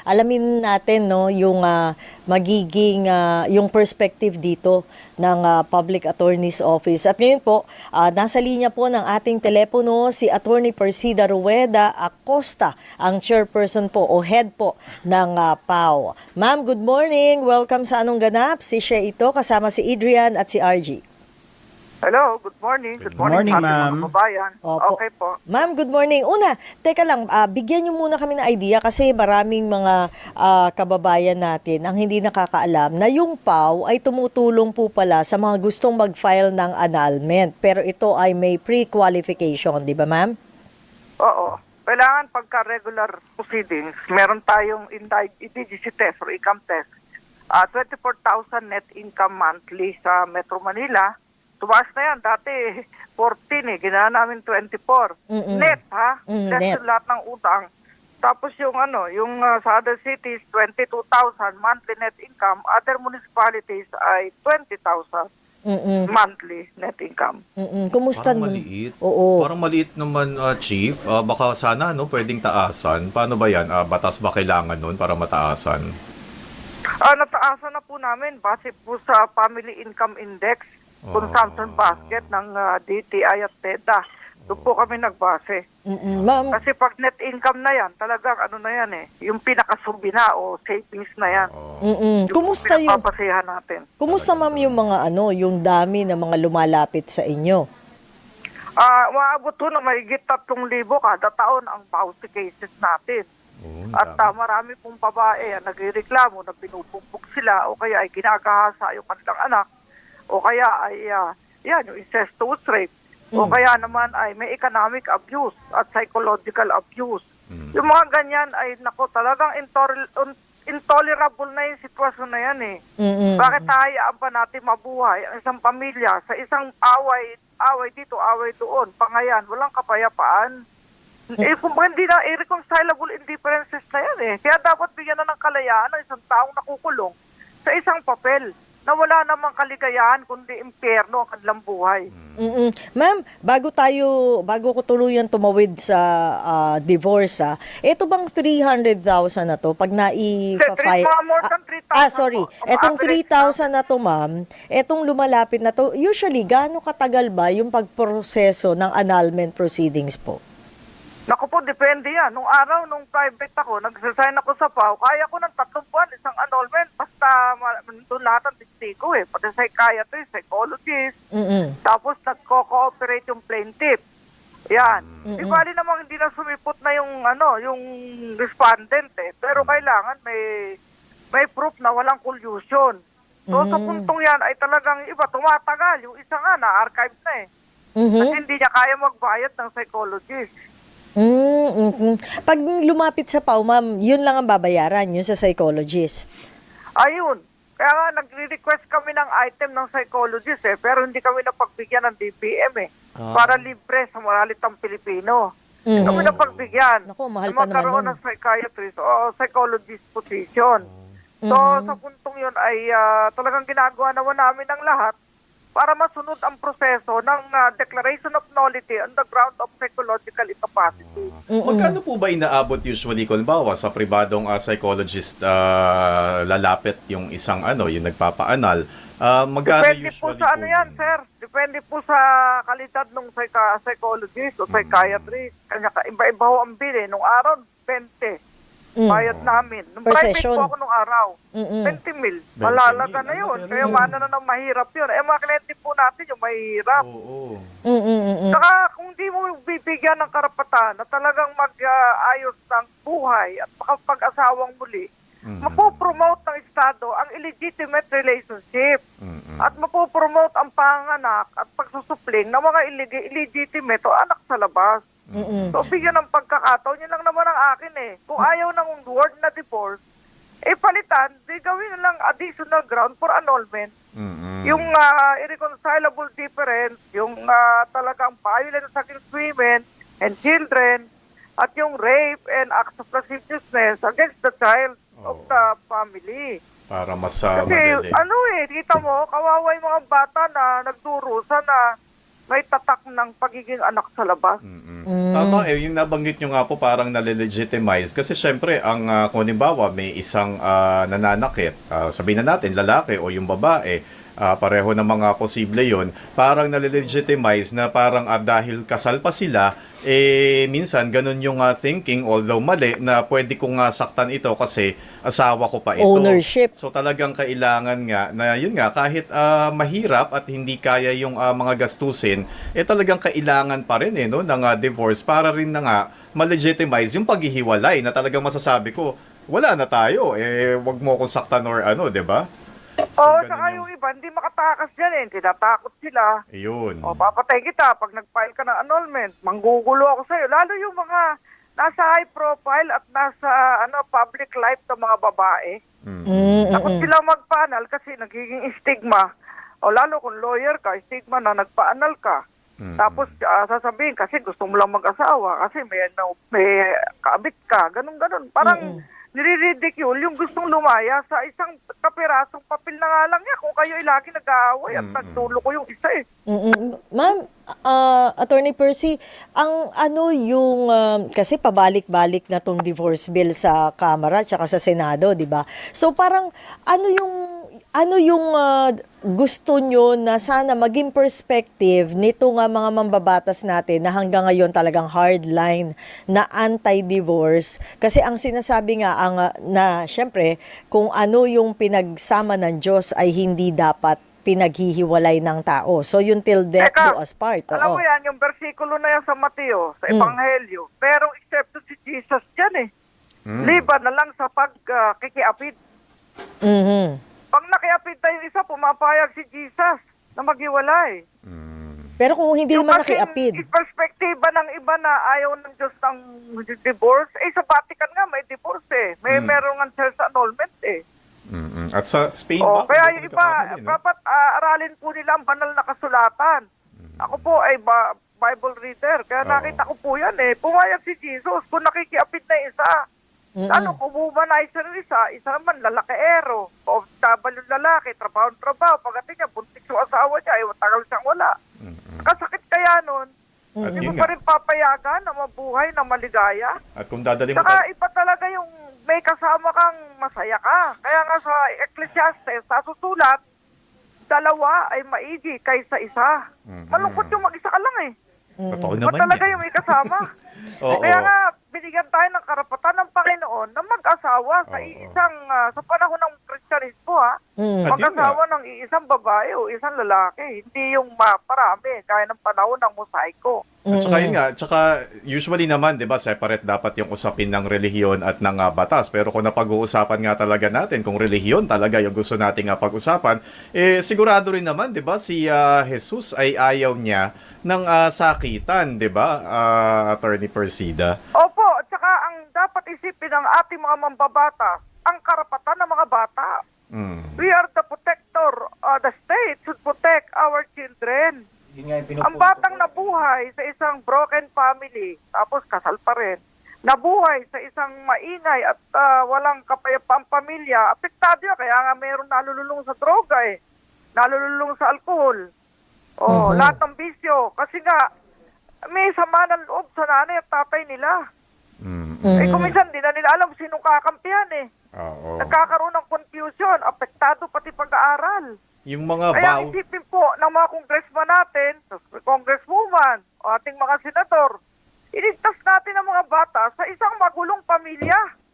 alamin natin no yung magiging yung perspective dito ng Public Attorney's Office. At ngayon po, nasa linya po ng ating telepono si Attorney Persida Rueda Acosta, ang chairperson po o head po ng PAO. Ma'am, good morning. Welcome sa Anong Ganap. Si Shea ito kasama si Adrian at si RG. Hello, good morning. Good morning, ma'am. Mga kababayan. Opo. Okay po. Ma'am, good morning. Una, teka lang, bigyan niyo muna kami ng idea kasi maraming mga kababayan natin ang hindi nakakaalam na yung PAO ay tumutulong po pala sa mga gustong mag-file ng annulment. Pero ito ay may pre-qualification, di ba ma'am? Oo. Kailangan pagka-regular proceedings, meron tayong indigency test or income test. 24,000 net income monthly sa Metro Manila. Tumaas na yan. Dati 14 ginawa namin 24. Net ha? Less net. yung lahat ng utang. Tapos yung sa other cities, 22,000 monthly net income. Other municipalities ay 20,000 monthly net income. Kumusta Parang nun? maliit. Oo. Parang maliit naman, Chief. Baka sana pwedeng taasan. Paano ba yan? Batas ba kailangan nun para mataasan? Nataasan na po namin base po sa Family Income Index, Consumption Basket ng DTI at TEDA. Doon po kami nagbase. Ma'am, Kasi pag net income na yan, talagang ano na yan yung pinakasubi na o savings na yan. Kumusta yung Pinapapasihan natin. Kumusta ma'am yung mga yung dami ng mga lumalapit sa inyo? Maabot po na mahigit 3,000 kada taon ang pausi cases natin. At marami pong babae nagrereklamo na pinupumpok sila o kaya ay ginagahasa yung kanilang anak o kaya ay yung incestuous rape o kaya naman ay may economic abuse at psychological abuse. Yung mga ganyan ay talagang intolerable na yung sitwasyon na yan Bakit hayaan pa natin mabuhay ang isang pamilya sa isang away dito, away doon, pangayan, walang kapayapaan? Kung hindi na irreconcilable indifferences na yan Kaya dapat bigyan na ng kalayaan ng isang taong nakukulong sa isang papel na wala namang kaligayahan kundi impyerno ang kanilang buhay. Ma'am, bago ko tuluyan tumawid sa divorce, ito bang 300,000 na to pag More than 3,000 sorry. po. Etong Average 3,000 na to, ma'am, etong lumalapit na to, usually gaano katagal ba yung pagproseso ng annulment proceedings po? Naku po, depende yan. Nung araw, nung private ako, nagsasign ako sa PAO, kaya ko ng 3 buwan, isang annulment. Basta doon lahat ang testigo Pati psychiatrist, psychologist. Tapos nagko-cooperate yung plaintiff. Yan. Di bali namang hindi na sumipot na yung respondent Pero kailangan may proof na walang collusion. So sa puntong yan ay talagang iba, tumatagal. Yung isa nga na-archive na At hindi niya kaya magbayad ng psychologist. Pag lumapit sa PAO, ma'am, yun lang ang babayaran, yun sa psychologist. Ayun. Kaya nga, nagre-request kami ng item ng psychologist pero hindi kami napagbigyan ng DBM para libre sa maralitang Pilipino. Hindi kami napagbigyan. Naku, mahal na pa naman magkaroon nun. ng psychiatrist o psychologist position. So, sa puntong yun ay talagang ginagawa naman namin ng lahat para masunod ang proseso ng declaration of nullity on the ground of psychological incapacity. Magkano po ba inaabot usually kung bawa sa pribadong psychologist lalapit yung isang yung nagpapaanal? Magkano Depende po usually sa yun? sir. Depende po sa kalidad ng psychologist o psychiatrist. Kanya iba-iba ho ang bili. Nung araw, 20. Bayad namin. Nung Per private session. po ako nung araw, 20 mil. Malalaga na yun. Kaya mana na ng mahirap yun. Mga kliyente po natin yung mahirap. Oo. Saka kung di mo bibigyan ng karapatan na talagang mag-ayos ng buhay at makapag-asawang muli, mapopromote ng Estado ang illegitimate relationship at mapopromote ang panganak at pagsusupling ng mga illegitimate o anak sa labas. So, bigyan ng pagkakataon, yun lang naman ang akin Kung ayaw ng word na divorce, palitan, gawin na lang additional ground for annulment. Yung irreconcilable difference, yung talagang violence against women and children, at yung rape and acts of lasciviousness against the child of the family. Para mas Kasi madali. kita mo, kawawa yung mga bata na nagdurusa na may tatak ng pagiging anak sa labas. Tama yung nabanggit nyo nga po parang nale-legitimize kasi syempre ang kung halimbawa may isang nananakit, sabihin na natin lalaki o yung babae, pareho ng mga posible yon, parang nale-legitimize na parang dahil kasal pa sila, minsan ganun yung thinking, although mali, na pwede kong saktan ito kasi asawa ko pa ito. Ownership. So talagang kailangan nga na yun nga kahit mahirap at hindi kaya yung mga gastusin, talagang kailangan pa rin no ng divorce para rin na nga ma-legitimize yung paghihiwalay na talagang masasabi ko wala na tayo, wag mo akong saktan or ano, 'di ba? So, Oo, ganun saka yung iba, hindi makatakas dyan tinatakot sila. Ayun. O, papatay kita pag nag-file ka ng annulment. Manggugulo ako sa'yo. Lalo yung mga nasa high profile at nasa public life ng mga babae. Takot sila magpa-annul kasi nagiging stigma. O lalo kung lawyer ka, stigma na nagpa-annul ka. Tapos sasabihin kasi gusto mo lang mag-asawa kasi may kaabit ka. Ganun-ganun. Parang nire-ridicule yung gustong lumaya sa isang kapirasong papel na nga lang niya kung kayo ay lagi nag-aaway at nagtulo ko yung isa Ma'am, Attorney Percy, ang ano yung, kasi pabalik-balik na tong divorce bill sa Kamara at sa Senado, di ba? So parang ano yung gusto nyo na sana maging perspective nito nga mga mambabatas natin na hanggang ngayon talagang hardline na anti-divorce? Kasi ang sinasabi nga na syempre kung ano yung pinagsama ng Diyos ay hindi dapat pinaghihiwalay ng tao. So yung till death do us part. Alam mo yan, yung versikulo na yan sa Mateo, sa Ebanghelyo, merong exception si Jesus dyan Liban na lang sa pagkikiapid. Pag nakiapid tayo isa, pumapayag si Jesus na maghiwalay. Pero kung hindi Yung naman kasing nakiapid. perspektiba ng iba na ayaw ng Diyos ng divorce, sa Vatican nga may divorce merong ang church annulment At sa Spain kaya yung iba, dapat aralin po nila ang banal na kasulatan. Ako po ay Bible reader, kaya nakita ko po yan Pumayag si Jesus kung nakikiapid na isa. Ano, kung humanizer yung isa naman lalaki-ero. OFW lalaki, trabaho. Pagdating niya, buntis yung asawa niya, matagal siyang wala. Kasakit kaya nun. Hindi mo pa rin papayagan na mabuhay, na maligaya. At kung dadali mo Saka iba talaga yung may kasama kang masaya ka. Kaya nga sa Ecclesiastes, sa susulat, dalawa ay maigi kaysa isa. Malungkot yung mag-isa ka lang Totoo Iba naman talaga yan. yung may kasama. Oo. Kaya nga, binigyan tayo ng karapatan ng Panginoon na mag-asawa sa iisang, sa panahon ng Kristyanismo mag-asawa ng iisang babae o isang lalaki. Hindi yung parami, gaya ng panahon ng mosaiko. At saka yun nga, usually naman, di ba, separate dapat yung usapin ng relihiyon at ng batas. Pero kung napag-uusapan nga talaga natin, kung relihiyon talaga yung gusto nating pag-usapan, sigurado rin naman, di ba, si Jesus ay ayaw niya ng sakitan, di ba, Attorney Persida? Opo, at saka ang dapat isipin ng ating mga mambabata, ang karapatan ng mga bata. We are the protector, the state should protect our children. Ang batang nabuhay sa isang broken family, tapos kasal pa rin, nabuhay sa isang maingay at walang kapayapaang pamilya, apektado yan. Kaya nga mayroon nalululong sa droga nalululong sa alkohol. Lahat ng bisyo. Kasi nga, may sama ng loob sa nanay at tatay nila. Kung minsan, di na nila alam sinong kakampihan Nagkakaroon ng confusion, apektado pati pag-aaral. Yung mga Kaya isipin po ng mga congressman natin, congresswoman, o ating mga senador, iligtas natin ang mga bata sa isang magulong pamilya.